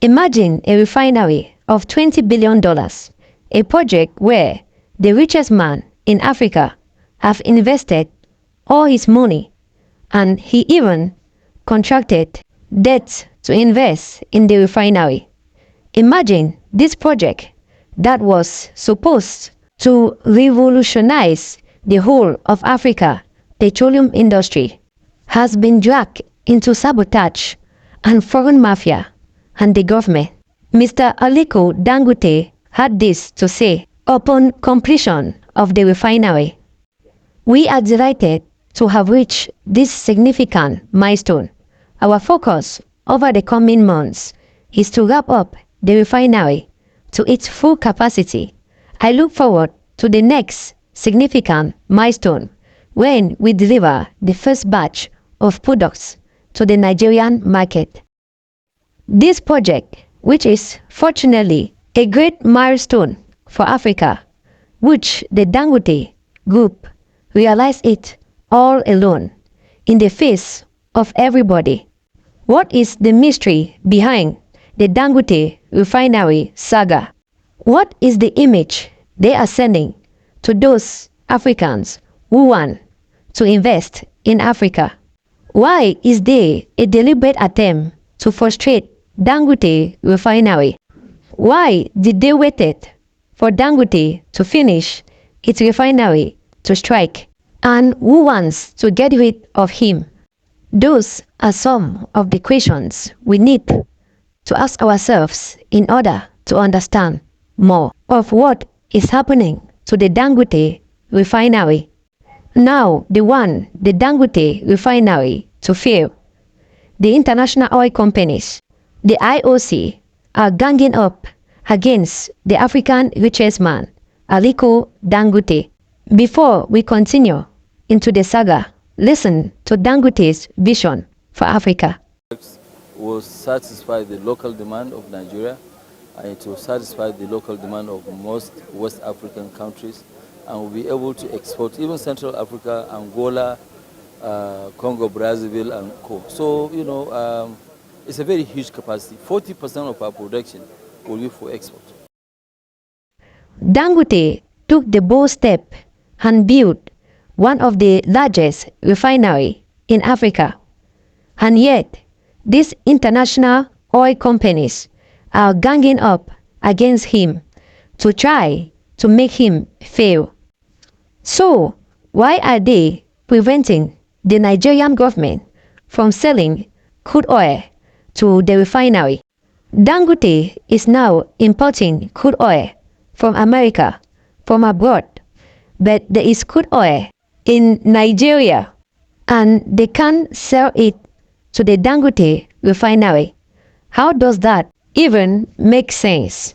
Imagine a refinery of $20 billion, a project where the richest man in Africa have invested all his money, and he even contracted debt to invest in the refinery. Imagine this project that was supposed to revolutionize the whole of Africa petroleum industry has been dragged into sabotage and foreign mafia and the government. Mr. Aliko Dangote had this to say upon completion of the refinery. We are delighted to have reached this significant milestone. Our focus over the coming months is to wrap up the refinery to its full capacity. I look forward to the next significant milestone when we deliver the first batch of products to the Nigerian market. This project, which is fortunately a great milestone for Africa, which the Dangote Group realized it all alone in the face of everybody. What is the mystery behind the Dangote Refinery saga? What is the image they are sending to those Africans who want to invest in Africa? Why is there a deliberate attempt to frustrate Dangote Refinery? Why did they wait for Dangote to finish its refinery to strike? And who wants to get rid of him? Those are some of the questions we need to ask ourselves in order to understand more of what is happening to the Dangote Refinery. Now the Dangote Refinery to fail. The international oil companies, the IOC, are ganging up against the African richest man, Aliko Dangote. Before we continue into the saga, listen to Dangote's vision for Africa. Will satisfy the local demand of Nigeria, and it will satisfy the local demand of most West African countries, and will be able to export even Central Africa, Angola, Congo, Brazzaville, and co. So, it's a very huge capacity. 40% of our production will be for export. Dangote took the bold step and built one of the largest refineries in Africa. And yet, these international oil companies are ganging up against him to try to make him fail. So, why are they preventing the Nigerian government from selling crude oil to the refinery? Dangote is now importing crude oil from America, from abroad, but there is crude oil in Nigeria, and they can't sell it to the Dangote refinery. How does that even make sense?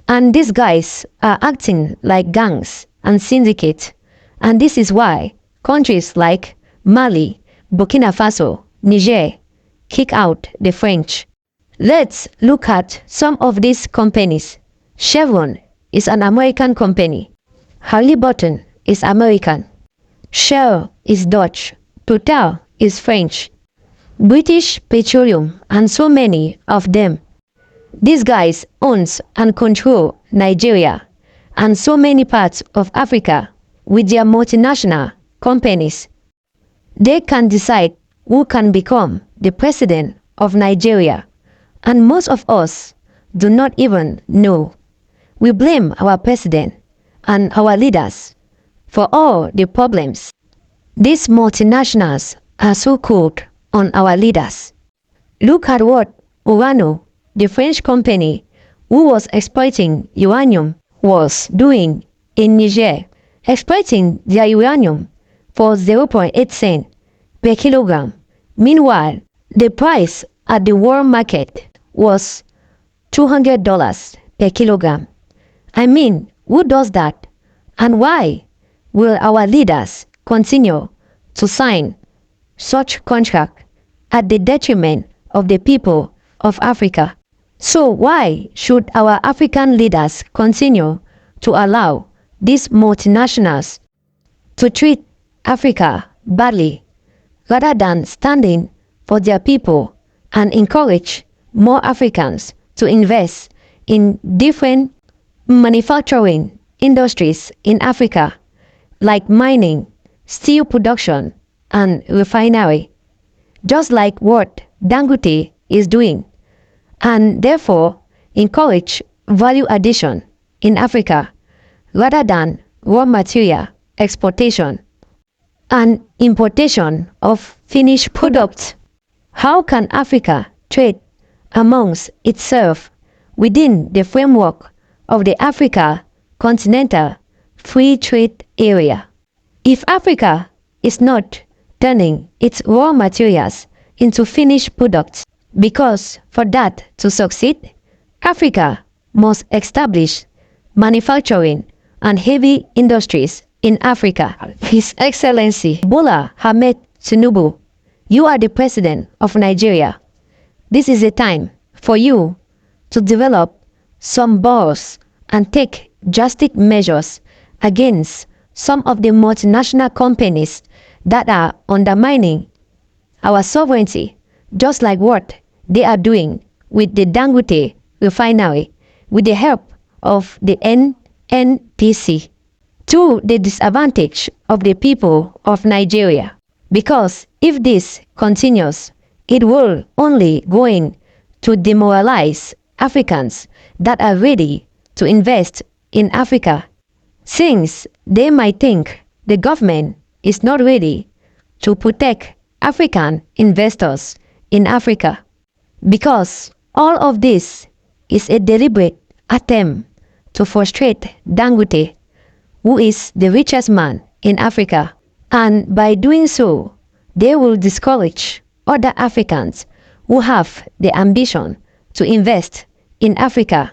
And these guys are acting like gangs and syndicates, and this is why countries like Mali, Burkina Faso, Niger kick out the French. Let's look at some of these companies. Chevron is an American company. Halliburton is American. Shell is Dutch. Total is French. British Petroleum, and so many of them. These guys owns and control Nigeria and so many parts of Africa with their multinational companies. They can decide who can become the president of Nigeria, and most of us do not even know. We blame our president and our leaders for all the problems. These multinationals are so cold on our leaders. Look at what Orano, the French company who was exploiting uranium, was doing in Niger, exploiting their uranium for 0.8 cents per kilogram. Meanwhile, the price at the world market was $200 per kilogram. I mean, who does that? And why will our leaders continue to sign such contract at the detriment of the people of Africa? So why should our African leaders continue to allow these multinationals to treat Africa badly rather than standing for their people and encourage more Africans to invest in different manufacturing industries in Africa, like mining, steel production, and refinery, just like what Dangote is doing, and therefore encourage value addition in Africa rather than raw material exportation and importation of finished products. How can Africa trade amongst itself within the framework of the Africa Continental Free Trade Area if Africa is not turning its raw materials into finished products? Because for that to succeed, Africa must establish manufacturing and heavy industries in Africa. His Excellency Bola Ahmed Tinubu, you are the President of Nigeria. This is a time for you to develop some balls and take drastic measures against some of the multinational companies that are undermining our sovereignty, just like what they are doing with the Dangote Refinery with the help of the NNPC, to the disadvantage of the people of Nigeria. Because if this continues, it will only going to demoralize Africans that are ready to invest in Africa, since they might think the government is not ready to protect African investors in Africa. Because all of this is a deliberate attempt to frustrate Dangote, who is the richest man in Africa. And by doing so, they will discourage other Africans who have the ambition to invest in Africa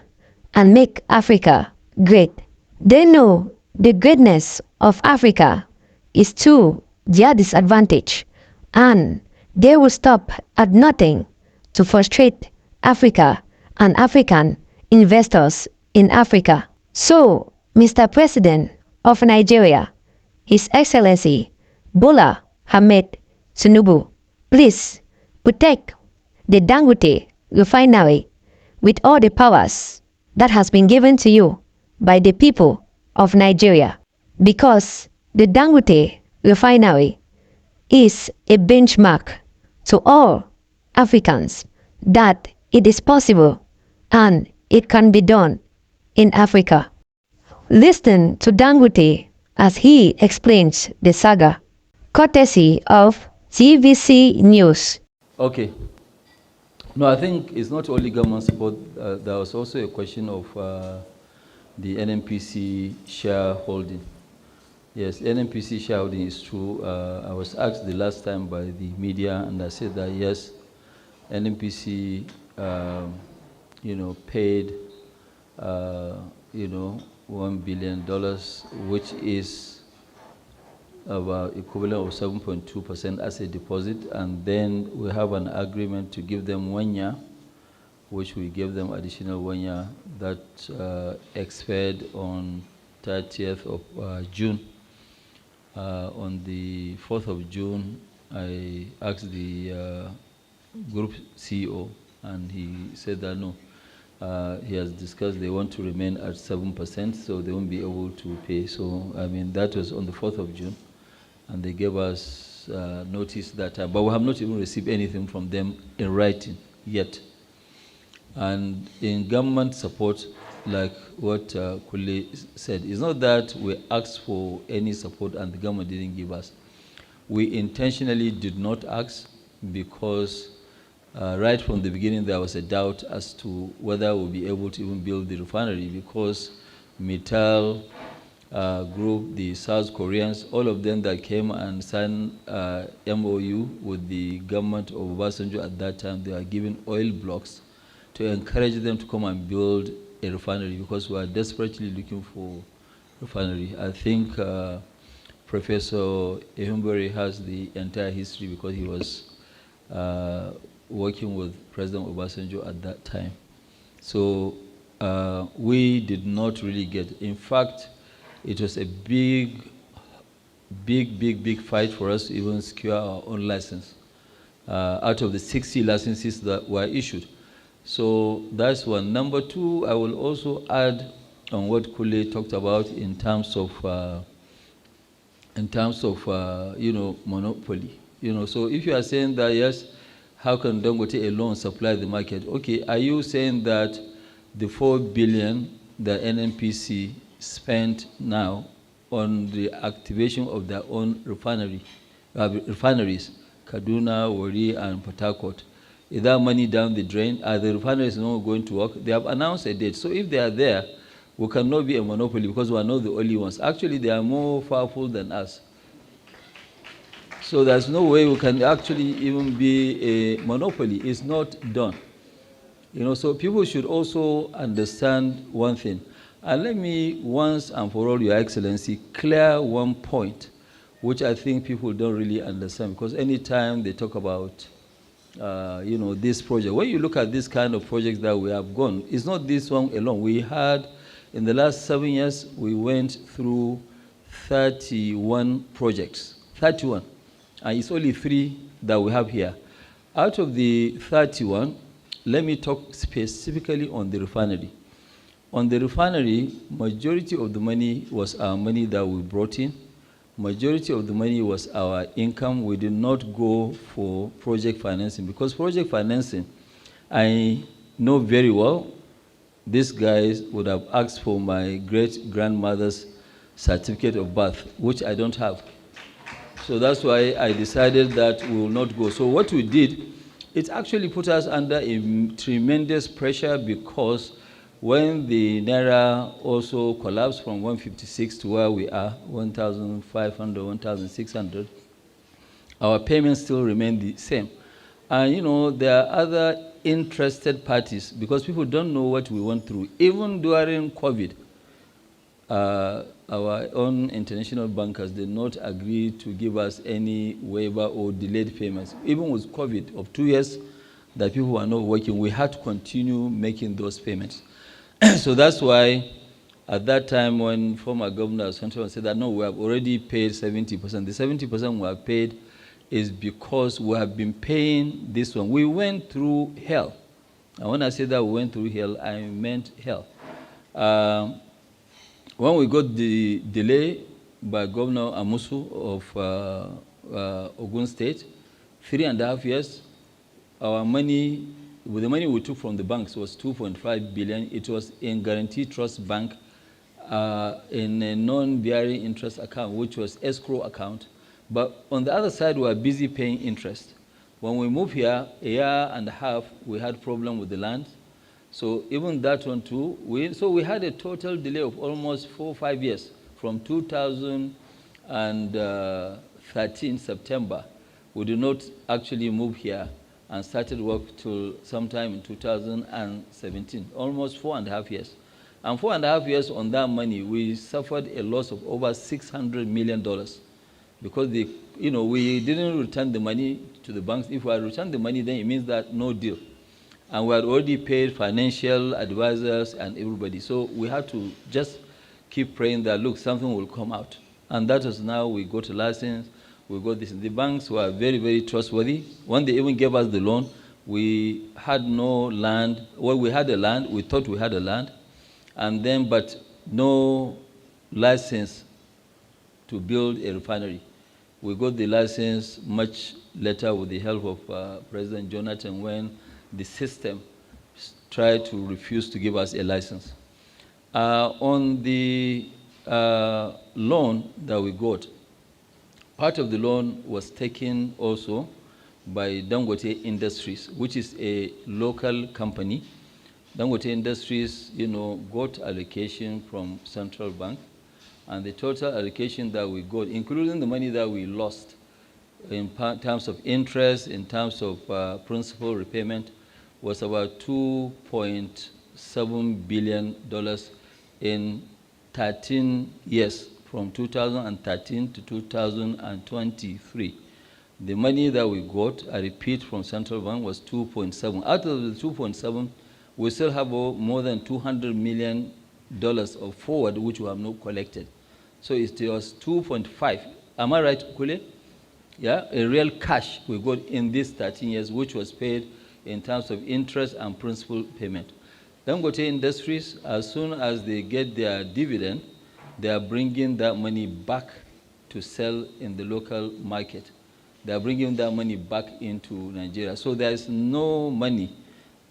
and make Africa great. They know the greatness of Africa is to their disadvantage, and they will stop at nothing to frustrate Africa and African investors in Africa. So, Mr. President of Nigeria, His Excellency Bola Ahmed Tinubu, please protect the Dangote Refinery with all the powers that has been given to you by the people of Nigeria, because the Dangote Refinery is a benchmark to all Africans that it is possible and it can be done in Africa. Listen to Dangote as he explains the saga, courtesy of TVC News. Okay. No, I think it's not only government support. There was also a question of the NNPC shareholding. Yes, NNPC shareholding is true. I was asked the last time by the media, and I said that yes, NNPC, paid, $1 billion, which is about equivalent of 7.2% as a deposit, and then we have an agreement to give them 1 year, which we gave them additional 1 year that expired on 30th of June. On the 4th of June, I asked the group CEO, and he said that no, he has discussed they want to remain at 7%, so they won't be able to pay. So, I mean, that was on the 4th of June, and they gave us notice that, but we have not even received anything from them in writing yet. And in government support, like what Kule said, it's not that we asked for any support and the government didn't give us. We intentionally did not ask because right from the beginning there was a doubt as to whether we'll be able to even build the refinery, because Mittal Group, the South Koreans, all of them that came and signed MOU with the government of Obasanjo at that time, they are given oil blocks to encourage them to come and build a refinery, because we are desperately looking for refinery. I think Professor Ehumbury has the entire history because he was working with President Obasanjo at that time. So we did not really get, in fact, it was a big fight for us to even secure our own license out of the 60 licenses that were issued. So that's one. Number two, I will also add on what Kule talked about in terms of monopoly. So if you are saying that, yes, how can Dangote alone supply the market? Okay, are you saying that the 4 billion that NNPC spent now on the activation of their own refineries, Kaduna, Wari, and Port Harcourt, is that money down the drain? Are the refineries not going to work? They have announced a date. So if they are there, we cannot be a monopoly because we are not the only ones. Actually, they are more powerful than us. So there's no way we can actually even be a monopoly. It's not done. So people should also understand one thing. And let me, once and for all, Your Excellency, clear one point, which I think people don't really understand. Because anytime they talk about, this project, when you look at this kind of projects that we have gone, it's not this one alone. We had, in the last 7 years, we went through 31 projects. 31. And it's only 3 that we have here. Out of the 31, let me talk specifically on the refinery. On the refinery, majority of the money was our money that we brought in. Majority of the money was our income. We did not go for project financing because project financing, I know very well, these guys would have asked for my great-grandmother's certificate of birth, which I don't have. So that's why I decided that we will not go. So what we did, it actually put us under a tremendous pressure because when the Naira also collapsed from 156 to where we are, 1,500, 1,600, our payments still remain the same. And there are other interested parties because people don't know what we went through. Even during COVID, our own international bankers did not agree to give us any waiver or delayed payments. Even with COVID of 2 years that people were not working, we had to continue making those payments. So that's why at that time when former governor Central said that, no, we have already paid 70%. The 70% we have paid is because we have been paying this one. We went through hell. And when I say that we went through hell, I meant hell. When we got the delay by Governor Amusu of Ogun State, 3.5 years, our money, with the money we took from the banks was 2.5 billion. It was in Guaranteed Trust Bank in a non-bearing interest account, which was escrow account. But on the other side, we were busy paying interest. When we moved here, 1.5 years, we had problem with the land. So even that one too, we had a total delay of almost 4 or 5 years from 2013 September. We did not actually move here and started work till sometime in 2017, almost 4.5 years. And 4.5 years on that money, we suffered a loss of over $600 million because we didn't return the money to the banks. If we had returned the money, then it means that no deal. And we had already paid financial advisors and everybody. So we had to just keep praying that, look, something will come out. And that is now we got a license, we got this. The banks were very, very trustworthy. When they even gave us the loan, we had no land. Well, we had a land, we thought we had a land, and then, but no license to build a refinery. We got the license much later with the help of President Jonathan when the system tried to refuse to give us a license. On the loan that we got, part of the loan was taken also by Dangote Industries, which is a local company. Dangote Industries, got allocation from Central Bank, and the total allocation that we got, including the money that we lost in terms of interest, in terms of principal repayment, was about $2.7 billion in 13 years, from 2013 to 2023. The money that we got, I repeat, from Central Bank was 2.7. Out of the 2.7, we still have more than $200 million of forward which we have not collected. So it was 2.5. Am I right, Kule? Yeah, a real cash we got in these 13 years, which was paid in terms of interest and principal payment. Dangote Industries, as soon as they get their dividend, they are bringing that money back to sell in the local market. They are bringing that money back into Nigeria. So there is no money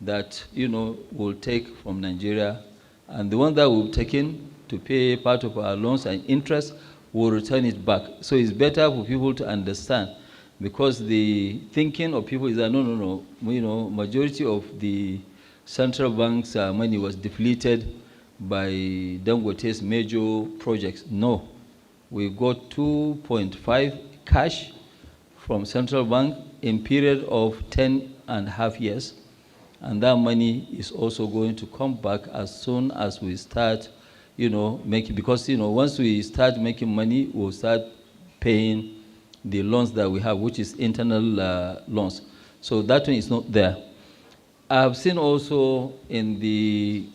that, will take from Nigeria. And the one that we've taken to pay part of our loans and interest, will return it back. So it's better for people to understand, because the thinking of people is that, no, majority of the central bank's money was depleted by Dangote's major projects. No, we got 2.5 cash from central bank in period of 10.5 years. And that money is also going to come back as soon as we start, making, because, once we start making money, we'll start paying the loans that we have, which is internal loans. So that one is not there. I've seen also in the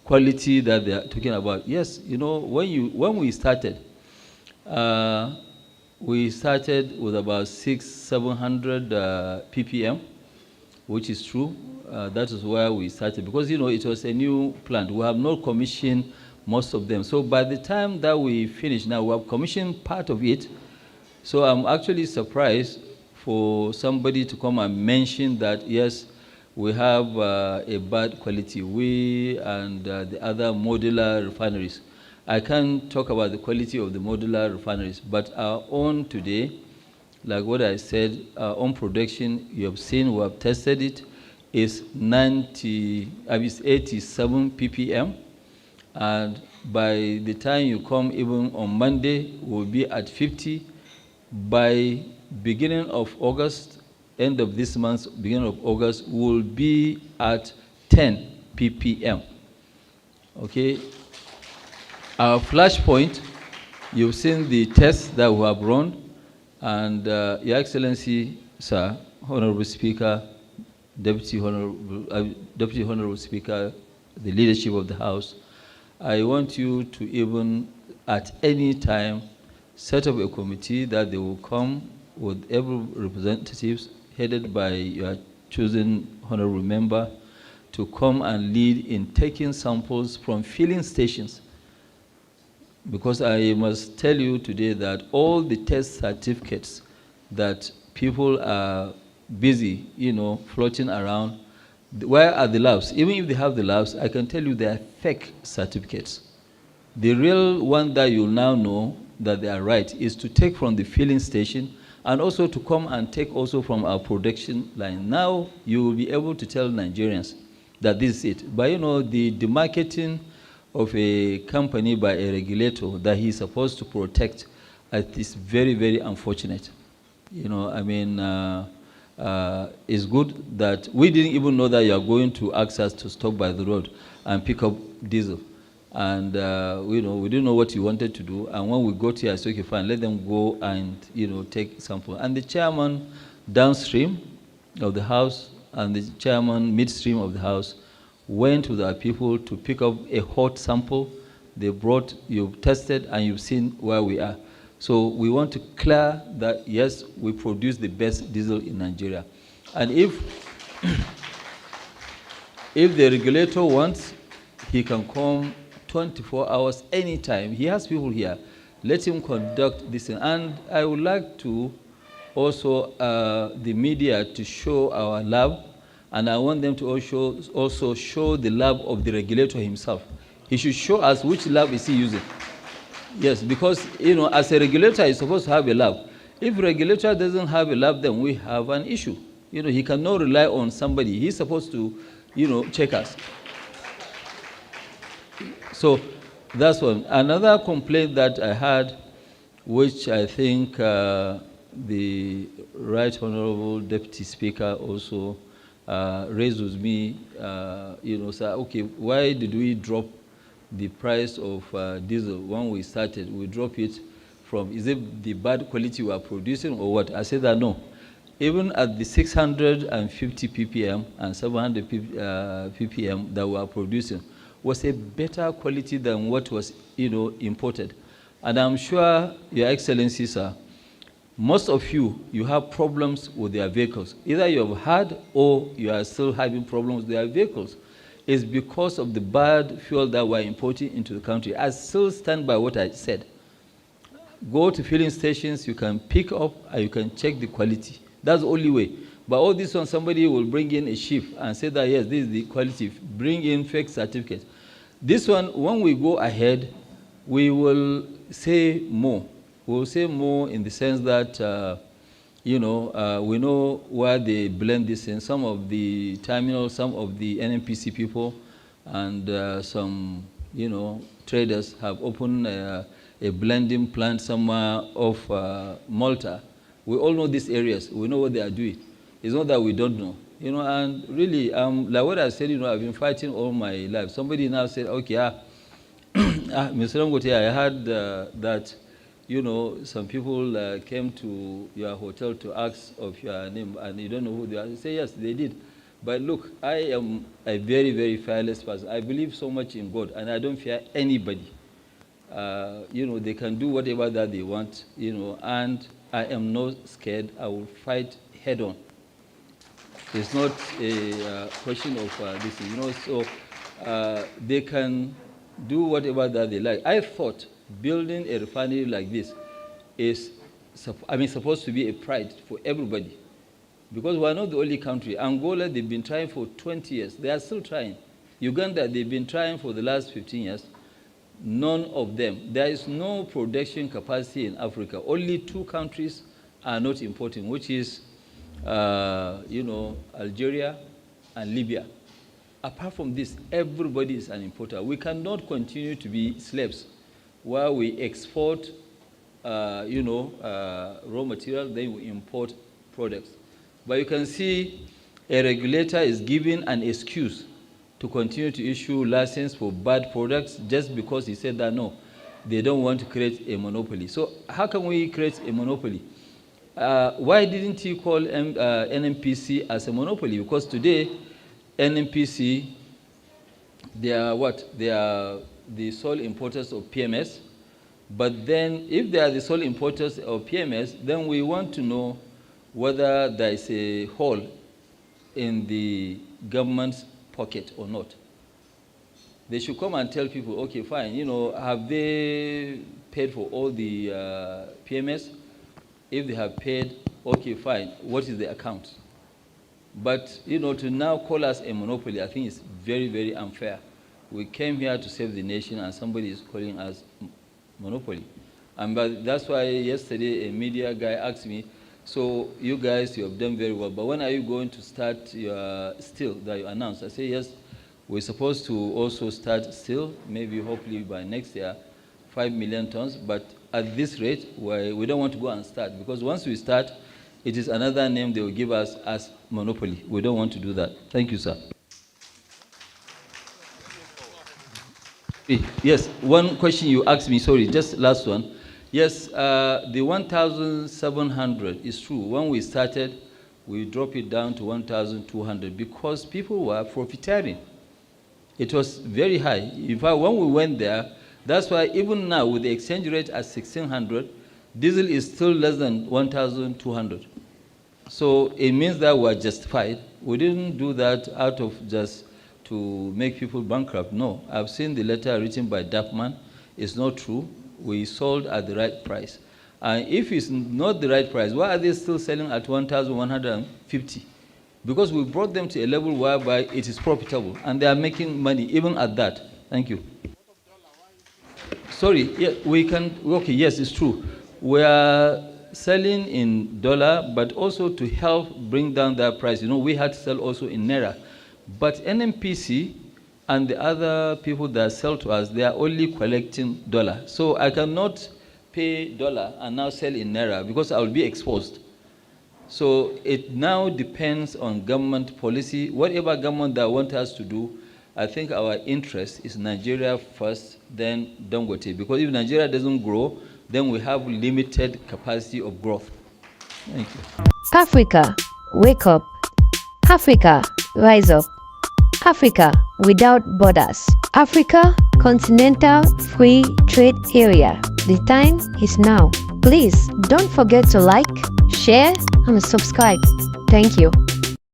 quality that they are talking about. Yes, when we started with about 600-700 ppm, which is true. That is where we started, because it was a new plant. We have not commissioned most of them. So by the time that we finish now, we have commissioned part of it. So I'm actually surprised for somebody to come and mention that, yes, we have a bad quality, we and the other modular refineries. I can't talk about the quality of the modular refineries, but our own today, like what I said, our own production, you have seen, we have tested it, is 87 ppm. And by the time you come, even on Monday, we'll be at 50. By beginning of August, end of this month, beginning of August, we'll be at 10 ppm. Okay? Our flash point, you've seen the tests that we have run, and Your Excellency, Sir, Honorable Speaker, Deputy Honorable Speaker, the leadership of the House, I want you to even, at any time, set up a committee that they will come with every representatives headed by your chosen honorable member to come and lead in taking samples from filling stations. Because I must tell you today that all the test certificates that people are busy, floating around, where are the labs? Even if they have the labs, I can tell you they are fake certificates. The real one that you'll now know that they are right is to take from the filling station, and also to come and take also from our production line. Now you will be able to tell Nigerians that this is it. But the demarketing of a company by a regulator that he's supposed to protect, is very, very unfortunate. It's good that we didn't even know that you are going to ask us to stop by the road and pick up diesel. And we didn't know what you wanted to do. And when we got here, I said, okay, fine, let them go and take sample. And the chairman downstream of the House and the chairman midstream of the House went with our people to pick up a hot sample. They brought, you've tested, and you've seen where we are. So we want to clear that, yes, we produce the best diesel in Nigeria. And if the regulator wants, he can come 24 hours anytime. He has people here. Let him conduct this. And I would like to also the media to show our lab, and I want them to also show the lab of the regulator himself. He should show us which lab is he using. Yes, because as a regulator, he's supposed to have a lab. If regulator doesn't have a lab, then we have an issue. He cannot rely on somebody. He's supposed to, check us. So that's one. Another complaint that I had, which I think the Right Honorable Deputy Speaker also raised with me, say, okay, why did we drop the price of diesel when we started? We drop it from, is it the bad quality we are producing or what? I said that no. Even at the 650 ppm and 700 ppm that we are producing was a better quality than what was imported. And I'm sure, Your Excellency, sir, most of you have problems with your vehicles. Either you have had or you are still having problems with your vehicles. It's because of the bad fuel that we're importing into the country. I still stand by what I said. Go to filling stations, you can pick up and you can check the quality. That's the only way. But all this one, somebody will bring in a ship and say that, yes, this is the quality. Bring in fake certificates. This one, when we go ahead, we will say more. We will say more in the sense that, we know where they blend this in. Some of the terminals, some of the NNPC people, and some, traders have opened a blending plant somewhere off Malta. We all know these areas. We know what they are doing. It's not that we don't know. And really, like what I said, I've been fighting all my life. Somebody now said, okay, Mr. Dangote, I heard that, some people came to your hotel to ask of your name, and you don't know who they are. I say, yes, they did. But look, I am a very, very fearless person. I believe so much in God, and I don't fear anybody. They can do whatever that they want, and I am not scared. I will fight head on. It's not a question of this, so they can do whatever that they like. I thought building a refinery like this is, supposed to be a pride for everybody, because we're not the only country. Angola, they've been trying for 20 years. They are still trying. Uganda, they've been trying for the last 15 years. None of them. There is no production capacity in Africa. Only 2 countries are not importing, which is, Algeria and Libya. Apart from this, everybody is an importer. We cannot continue to be slaves while we export, raw material, then we import products. But you can see a regulator is giving an excuse to continue to issue license for bad products just because he said that, no, they don't want to create a monopoly. So how can we create a monopoly? Why didn't he call NNPC as a monopoly? Because today, NNPC, they are what? They are the sole importers of PMS. But then, if they are the sole importers of PMS, then we want to know whether there is a hole in the government's pocket or not. They should come and tell people, okay, fine, have they paid for all the PMS? If they have paid, okay, fine, what is the account? But, to now call us a monopoly, I think it's very, very unfair. We came here to save the nation, and somebody is calling us monopoly. But that's why yesterday a media guy asked me, so you guys, you have done very well, but when are you going to start your steel that you announced? I say, yes, we're supposed to also start steel, maybe hopefully by next year, 5 million tons, but at this rate, we don't want to go and start, because once we start, it is another name they will give us as monopoly. We don't want to do that. Thank you, sir. Yes, one question you asked me, sorry, just last one. Yes, the 1,700 is true. When we started, we dropped it down to 1,200 because people were profiteering. It was very high. In fact, when we went there, that's why even now with the exchange rate at 1,600, diesel is still less than 1,200. So it means that we're justified. We didn't do that out of just to make people bankrupt. No, I've seen the letter written by Duffman. It's not true. We sold at the right price. And if it's not the right price, why are they still selling at 1,150? Because we brought them to a level whereby it is profitable, and they are making money even at that. Thank you. Sorry, yeah, we can, okay, yes, it's true. We are selling in dollar, but also to help bring down that price. We had to sell also in Naira. But NNPC and the other people that sell to us, they are only collecting dollar. So I cannot pay dollar and now sell in Naira because I will be exposed. So it now depends on government policy. Whatever government that wants us to do, I think our interest is Nigeria first, then Dangote. Because if Nigeria doesn't grow, then we have limited capacity of growth. Thank you. Africa, wake up. Africa, rise up. Africa without borders. Africa, continental free trade area. The time is now. Please don't forget to like, share, and subscribe. Thank you.